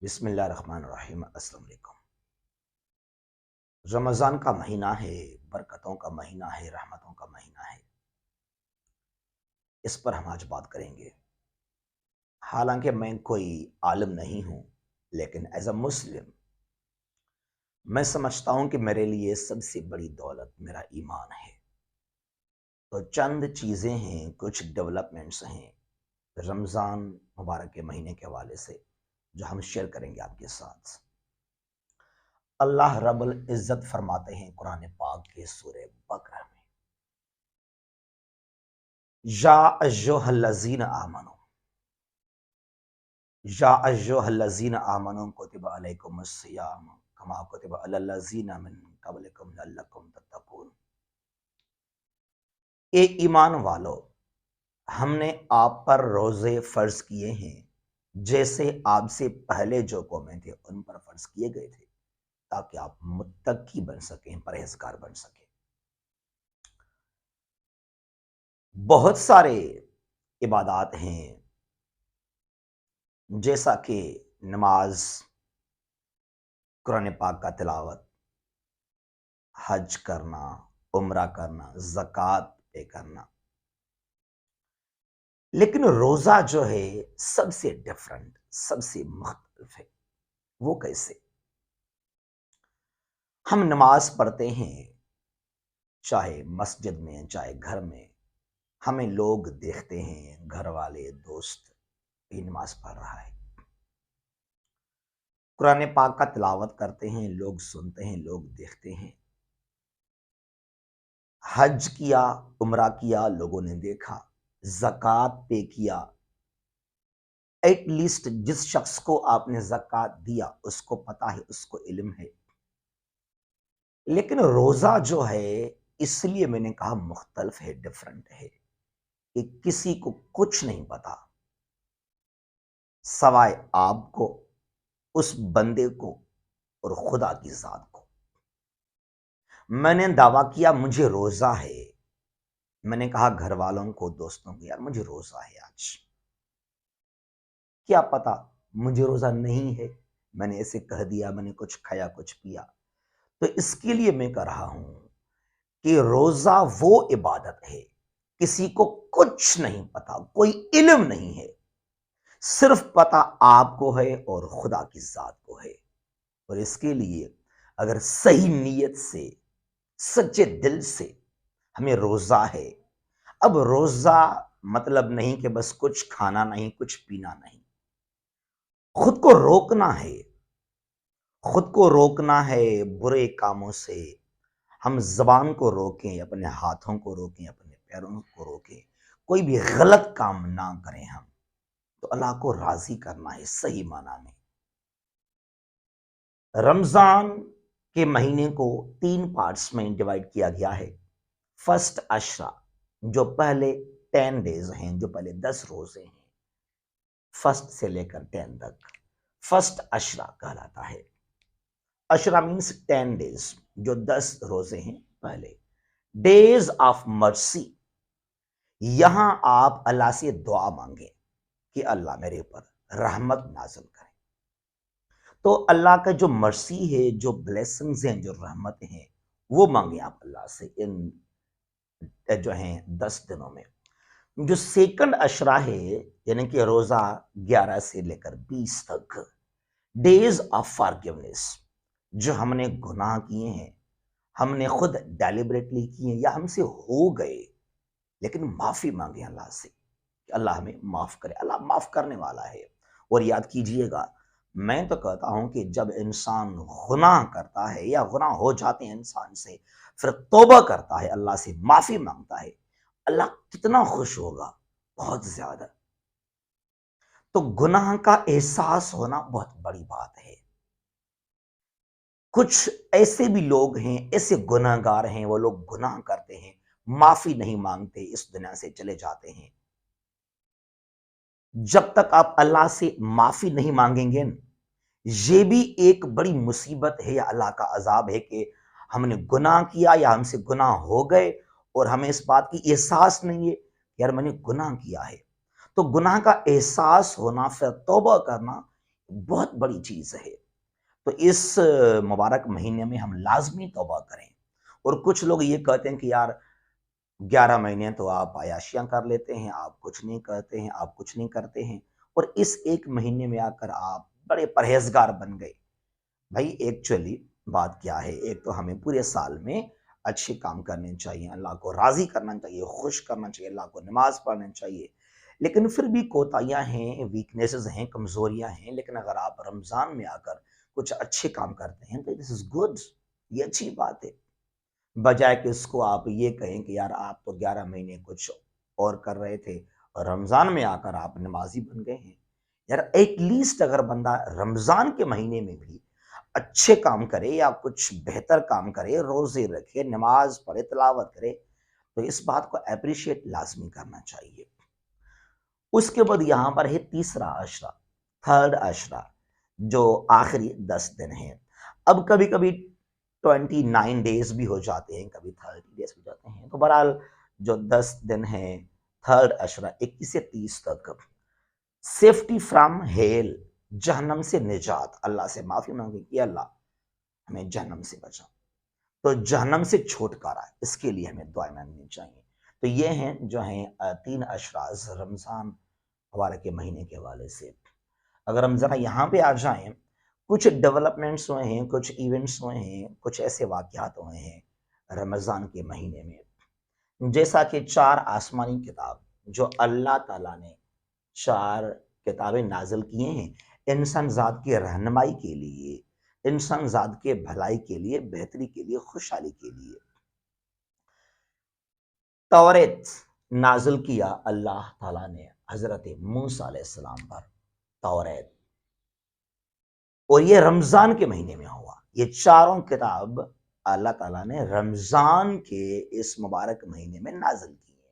بسم اللہ الرحمن الرحیم۔ السلام علیکم۔ رمضان کا مہینہ ہے، برکتوں کا مہینہ ہے، رحمتوں کا مہینہ ہے۔ اس پر ہم آج بات کریں گے۔ حالانکہ میں کوئی عالم نہیں ہوں، لیکن ایز اے مسلم میں سمجھتا ہوں کہ میرے لیے سب سے بڑی دولت میرا ایمان ہے۔ تو چند چیزیں ہیں، کچھ ڈیولپمنٹس ہیں رمضان مبارک کے مہینے کے حوالے سے جو ہم شیئر کریں گے آپ کے ساتھ۔ اللہ رب العزت فرماتے ہیں قرآن پاک کے سورہ بقرہ میں، یا ایھا الذین آمنو، یا ایھا الذین آمنو کتب علیکم الصیام کما کتب علی الذین من قبلکم لعلکم تتقون۔ اے ایمان والو، ہم نے آپ پر روزے فرض کیے ہیں جیسے آپ سے پہلے جو قومیں تھے ان پر فرض کیے گئے تھے، تاکہ آپ متقی بن سکیں، پرہیزگار بن سکیں۔ بہت سارے عبادات ہیں جیسا کہ نماز، قرآن پاک کا تلاوت، حج کرنا، عمرہ کرنا، زکوٰۃ پے کرنا، لیکن روزہ جو ہے سب سے ڈیفرنٹ، سب سے مختلف ہے۔ وہ کیسے؟ ہم نماز پڑھتے ہیں، چاہے مسجد میں چاہے گھر میں، ہمیں لوگ دیکھتے ہیں، گھر والے، دوست، یہ نماز پڑھ رہا ہے۔ قرآن پاک کا تلاوت کرتے ہیں، لوگ سنتے ہیں، لوگ دیکھتے ہیں۔ حج کیا، عمرہ کیا، لوگوں نے دیکھا۔ زکوٰۃ پے کیا، ایٹ لیسٹ جس شخص کو آپ نے زکوٰۃ دیا اس کو پتا ہے، اس کو علم ہے۔ لیکن روزہ جو ہے، اس لیے میں نے کہا مختلف ہے، ڈیفرنٹ ہے، کہ کسی کو کچھ نہیں پتا سوائے آپ کو، اس بندے کو اور خدا کی ذات کو۔ میں نے دعویٰ کیا مجھے روزہ ہے، میں نے کہا گھر والوں کو، دوستوں کو، یار مجھے روزہ ہے آج۔ کیا پتا مجھے روزہ نہیں ہے، میں نے ایسے کہہ دیا، میں نے کچھ کھایا کچھ پیا۔ تو اس کے لیے میں کہہ رہا ہوں کہ روزہ وہ عبادت ہے، کسی کو کچھ نہیں پتا، کوئی علم نہیں ہے، صرف پتا آپ کو ہے اور خدا کی ذات کو ہے۔ اور اس کے لیے اگر صحیح نیت سے، سچے دل سے ہمیں روزہ ہے، اب روزہ مطلب نہیں کہ بس کچھ کھانا نہیں، کچھ پینا نہیں، خود کو روکنا ہے، خود کو روکنا ہے برے کاموں سے۔ ہم زبان کو روکیں، اپنے ہاتھوں کو روکیں، اپنے پیروں کو روکیں، کوئی بھی غلط کام نہ کریں ہم، تو اللہ کو راضی کرنا ہے صحیح معنی میں۔ رمضان کے مہینے کو 3 پارٹس میں ڈیوائیڈ کیا گیا ہے۔ فرسٹ عشرہ، جو پہلے 10 ڈیز ہیں، جو پہلے 10 روزے ہیں، فرسٹ سے لے کر 10 تک فرسٹ عشرہ کہلاتا ہے۔ عشرہ مینس 10 ڈیز، جو 10 روزے ہیں پہلے۔ ڈیز آف مرسی، یہاں آپ اللہ سے دعا مانگیں کہ اللہ میرے اوپر رحمت نازل کرے۔ تو اللہ کا جو مرسی ہے، جو بلیسنگز ہیں، جو رحمت ہیں، وہ مانگیں آپ اللہ سے ان جو ہیں 10 دنوں میں۔ جو سیکنڈ عشرہ ہے، یعنی کہ روزہ 11 سے لے کر 20 تک، ڈیز آف فارگیونیس، جو ہم نے گناہ کیے ہیں، ہم نے خود ڈیلیبریٹلی کیے ہیں یا ہم سے ہو گئے، لیکن معافی مانگیں اللہ سے کہ اللہ ہمیں معاف کرے۔ اللہ معاف کرنے والا ہے۔ اور یاد کیجئے گا، میں تو کہتا ہوں کہ جب انسان گناہ کرتا ہے یا گناہ ہو جاتے ہیں انسان سے، پھر توبہ کرتا ہے، اللہ سے معافی مانگتا ہے، اللہ کتنا خوش ہوگا، بہت زیادہ۔ تو گناہ کا احساس ہونا بہت بڑی بات ہے۔ کچھ ایسے بھی لوگ ہیں، ایسے گناہ گار ہیں، وہ لوگ گناہ کرتے ہیں، معافی نہیں مانگتے، اس دنیا سے چلے جاتے ہیں۔ جب تک آپ اللہ سے معافی نہیں مانگیں گے، یہ بھی ایک بڑی مصیبت ہے یا اللہ کا عذاب ہے کہ ہم نے گناہ کیا یا ہم سے گناہ ہو گئے اور ہمیں اس بات کی احساس نہیں ہے کہ یار میں نے گناہ کیا ہے۔ تو گناہ کا احساس ہونا، پھر توبہ کرنا، بہت بڑی چیز ہے۔ تو اس مبارک مہینے میں ہم لازمی توبہ کریں۔ اور کچھ لوگ یہ کہتے ہیں کہ یار 11 مہینے تو آپ عیاشیاں کر لیتے ہیں، آپ کچھ نہیں کرتے ہیں، آپ کچھ نہیں کرتے ہیں، اور اس ایک مہینے میں آ کر آپ بڑے پرہیزگار بن گئے۔ بھائی ایکچولی بات کیا ہے، ایک تو ہمیں پورے سال میں اچھے کام کرنے چاہیے، اللہ کو راضی کرنا چاہیے، خوش کرنا چاہیے، اللہ کو نماز پڑھنا چاہیے، لیکن پھر بھی کوتاہیاں ہیں، ویکنیسز ہیں، کمزوریاں ہیں، لیکن اگر آپ رمضان میں آ کر کچھ اچھے کام کرتے ہیں تو دس از گڈ، یہ اچھی بات ہے، بجائے کہ اس کو آپ یہ کہیں کہ یار آپ تو 11 مہینے کچھ اور کر رہے تھے اور رمضان میں آ کر آپ نمازی بن گئے ہیں۔ یار ایٹ لیسٹ اگر بندہ رمضان کے مہینے میں بھی اچھے کام کرے یا کچھ بہتر کام کرے، روزے رکھے، نماز پڑھے، تلاوت کرے، تو اس بات کو اپریشیٹ لازمی کرنا چاہیے۔ اس کے بعد یہاں پر ہے تیسرا عشرہ، تھرڈ عشرہ، جو آخری 10 دن ہے۔ اب کبھی کبھی 29 ڈیز بھی ہو جاتے ہیں، کبھی 30 ڈیز ہو جاتے ہیں، تو بہرحال جو 10 دن ہیں تھرڈ عشرہ 21 سے 30 تک، سیفٹی فرام ہیل، جہنم سے نجات، اللہ سے معافی مانگے کہ اللہ ہمیں جہنم سے بچا، تو جہنم سے چھٹکارا، اس کے لیے ہمیں دعائیں مانگنی چاہیے۔ تو یہ ہیں جو ہیں 3 اشراز رمضان مبارک کے مہینے کے حوالے سے۔ اگر ہم ذرا یہاں پہ آ جائیں، کچھ ڈیولپمنٹس ہوئے ہیں، کچھ ایونٹس ہوئے ہیں، کچھ ایسے واقعات ہوئے ہیں رمضان کے مہینے میں، جیسا کہ 4 آسمانی کتاب جو اللہ تعالیٰ نے 4 کتابیں نازل کیے ہیں انسان ذات کی رہنمائی کے لیے، انسان ذات کے بھلائی کے لیے، بہتری کے لیے، خوشحالی کے لیے۔ توریت نازل کیا اللہ تعالیٰ نے حضرت موسیٰ علیہ السلام پر، توریت، اور یہ رمضان کے مہینے میں ہوا۔ یہ 4 کتاب اللہ تعالیٰ نے رمضان کے اس مبارک مہینے میں نازل کی ہے۔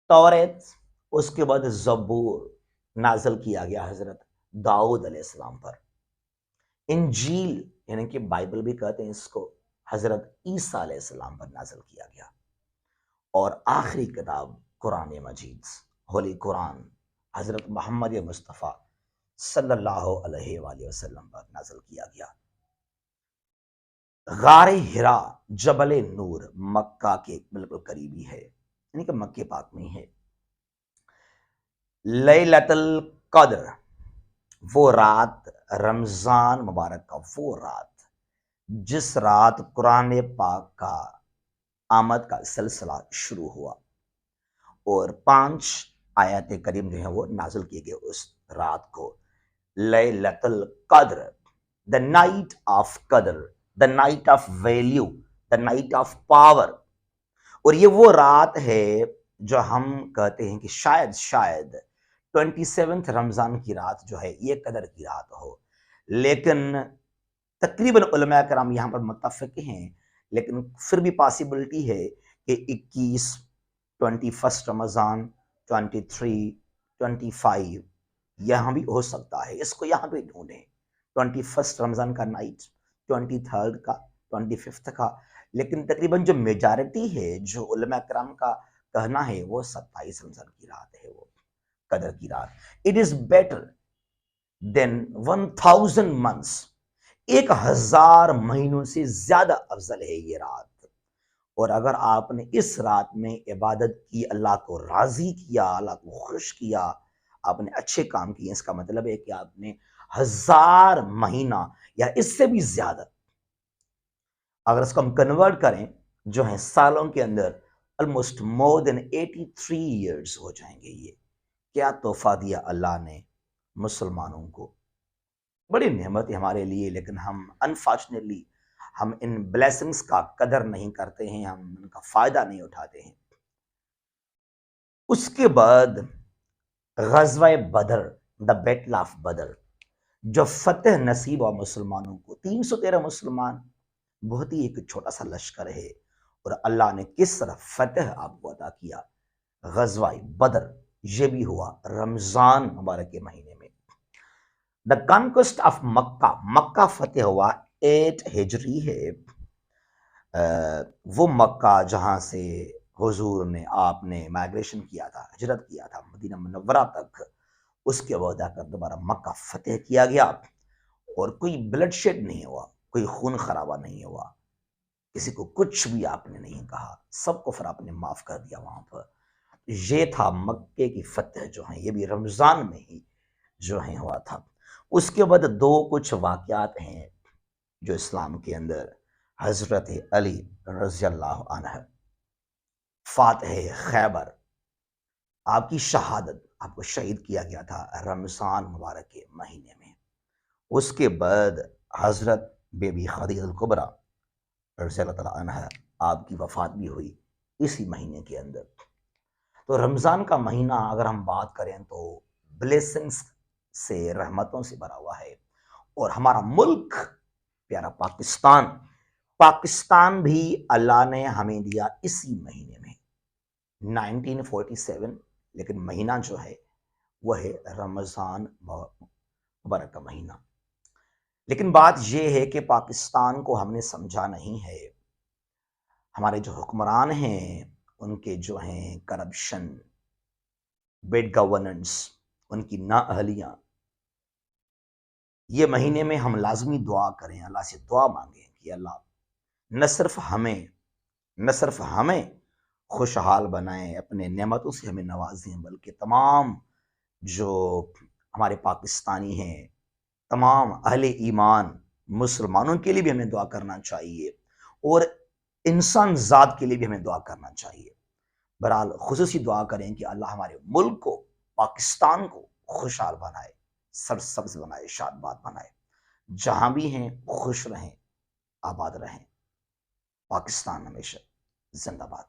توریت، اس کے بعد زبور نازل کیا گیا حضرت داؤد علیہ السلام پر۔ انجیل یعنی کہ بائبل بھی کہتے ہیں اس کو، حضرت عیسیٰ علیہ السلام پر نازل کیا گیا۔ اور آخری کتاب قرآن مجید، ہولی قرآن، حضرت محمد مصطفیٰ صلی اللہ علیہ وآلہ وسلم پر نازل کیا گیا۔ غار ہرا، جبل نور، مکہ کے بالکل قریبی ہے، یعنی کہ مکہ پاک میں ہے۔ لیلۃ القدر، وہ رات، رمضان مبارک کا وہ رات جس رات قرآن پاک کا آمد کا سلسلہ شروع ہوا، اور 5 آیات کریم جو ہیں وہ نازل کیے گئے اس رات کو۔ لیلۃ القدر، دا نائٹ آف قدر، the night of value, the night of power. اور یہ وہ رات ہے جو ہم کہتے ہیں کہ شاید 27 رمضان کی رات جو ہے یہ قدر کی رات ہو، لیکن تقریباً علماء کرام یہاں پر متفق ہیں، لیکن پھر بھی پاسبلٹی ہے کہ 21، 21 رمضان، 23، 25 یہاں بھی ہو سکتا ہے، اس کو یہاں پہ ڈھونڈیں۔ 21 رمضان کا نائٹ، 23 کا، 25 کا، لیکن تقریباً جو میجارٹی ہے، جو علماء کرام کا کہنا ہے، وہ 27 رمضان کی رات ہے، وہ قدر کی رات۔ It is better than 1000 months، 1000 مہینوں سے زیادہ افضل ہے یہ رات۔ اور اگر آپ نے اس رات میں عبادت کی، اللہ کو راضی کیا، اللہ کو خوش کیا، آپ نے اچھے کام کیے، اس کا مطلب ہے کہ آپ نے 1000 مہینہ یا اس سے بھی زیادہ، اگر اس کو ہم کنورٹ کریں جو ہیں سالوں کے اندر، almost more than 83 years ہو جائیں گے۔ یہ کیا تحفہ دیا اللہ نے مسلمانوں کو، بڑی نعمت ہے ہمارے لیے، لیکن ہم انفارچونیٹلی ہم ان بلیسنگز کا قدر نہیں کرتے ہیں، ہم ان کا فائدہ نہیں اٹھاتے ہیں۔ اس کے بعد غزوہ بدر، دا بیٹل آف بدر، جو فتح نصیب ہوا مسلمانوں کو۔ 313 مسلمان، بہت ہی ایک چھوٹا سا لشکر ہے، اور اللہ نے کس طرح فتح آپ کو عطا کیا۔ غزوہ بدر یہ بھی ہوا رمضان مبارک کے مہینے میں۔ دا کانکوسٹ آف مکہ، مکہ فتح ہوا 8 ہجری ہے، وہ مکہ جہاں سے حضور نے، آپ نے مائگریشن کیا تھا، ہجرت کیا تھا مدینہ منورہ تک، اس کے بعد آ کر دوبارہ مکہ فتح کیا گیا، اور کوئی بلڈ شیڈ نہیں ہوا، کوئی خون خرابہ نہیں ہوا، کسی کو کچھ بھی آپ نے نہیں کہا، سب کو پھر آپ نے معاف کر دیا وہاں پر۔ یہ تھا مکے کی فتح جو ہیں، یہ بھی رمضان میں ہی جو ہیں ہوا تھا۔ اس کے بعد دو کچھ واقعات ہیں جو اسلام کے اندر، حضرت علی رضی اللہ عنہ فاتح خیبر، آپ کی شہادت، آپ کو شہید کیا گیا تھا رمضان مبارک کے مہینے میں۔ اس کے بعد حضرت بی بی خدیجہ الکبریٰ رضی اللہ تعالیٰ عنہ، آپ کی وفات بھی ہوئی اسی مہینے کے اندر۔ تو رمضان کا مہینہ اگر ہم بات کریں تو بلیسنگز سے، رحمتوں سے بھرا ہوا ہے، اور ہمارا ملک پیارا پاکستان بھی اللہ نے ہمیں دیا اسی مہینے میں 1947، لیکن مہینہ جو ہے وہ ہے رمضان مبارک کا مہینہ۔ لیکن بات یہ ہے کہ پاکستان کو ہم نے سمجھا نہیں ہے، ہمارے جو حکمران ہیں ان کے جو ہیں کرپشن، بیڈ گورننس، ان کی نااہلیاں، یہ مہینے میں ہم لازمی دعا کریں، اللہ سے دعا مانگیں کہ اللہ نہ صرف ہمیں خوشحال بنائیں، اپنے نعمتوں سے ہمیں نوازیں، بلکہ تمام جو ہمارے پاکستانی ہیں، تمام اہل ایمان مسلمانوں کے لیے بھی ہمیں دعا کرنا چاہیے، اور انسان ذات کے لیے بھی ہمیں دعا کرنا چاہیے۔ بہرحال خصوصی دعا کریں کہ اللہ ہمارے ملک کو، پاکستان کو خوشحال بنائے، سرسبز بنائے، شاد باد بنائے، جہاں بھی ہیں خوش رہیں، آباد رہیں۔ پاکستان ہمیشہ زندہ باد۔